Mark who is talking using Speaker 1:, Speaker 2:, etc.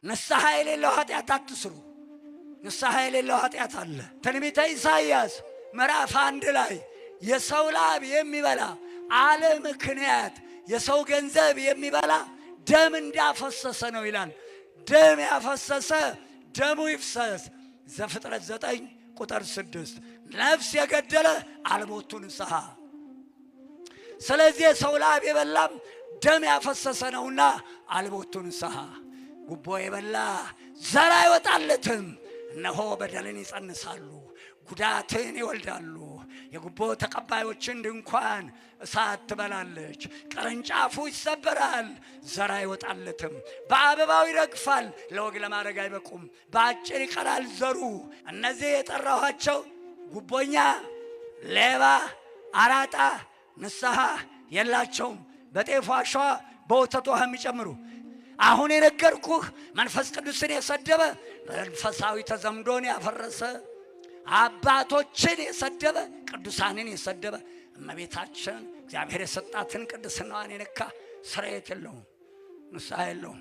Speaker 1: ንስሐ የሌለው ኃጢአት አትስሩ። ንስሐ የሌለው ኃጢአት አለ። ትንቢተ ኢሳይያስ ምዕራፍ 1 ላይ የሰው ላብ የሚበላ አለ ምክንያት የሰው ገንዘብ የሚበላ ደም እንዳፈሰሰ ነው ይላል። ደም ያፈሰሰ ደሙ ይፍሰስ። ዘፍጥረት 9 ቁጥር 6 ነፍስ የገደለ አልቦቱ ንስሐ። ስለዚህ የሰው ላብ የበላም ደም ያፈሰሰ ነውና አልቦቱ ንስሐ። ጉቦ የበላ ዘር አይወጣለትም። እነሆ በደልን ይጸንሳሉ፣ ጉዳትን ይወልዳሉ። የጉቦ ተቀባዮችን ድንኳን እሳት ትበላለች። ቅርንጫፉ ይሰበራል፣ ዘር አይወጣለትም። በአበባው ይረግፋል፣ ለወግ ለማድረግ አይበቁም። በአጭር ይቀራል ዘሩ። እነዚህ የጠራኋቸው ጉቦኛ፣ ሌባ፣ አራጣ ንስሐ የላቸውም። በጤፍ አሸዋ በወተት ውሃ የሚጨምሩ። አሁን የነገርኩህ መንፈስ ቅዱስን የሰደበ መንፈሳዊ ተዘምዶን ያፈረሰ አባቶችን የሰደበ ቅዱሳንን የሰደበ እመቤታችን እግዚአብሔር የሰጣትን ቅድስናዋን የነካ ስርየት የለውም፣ ንስሐ የለውም።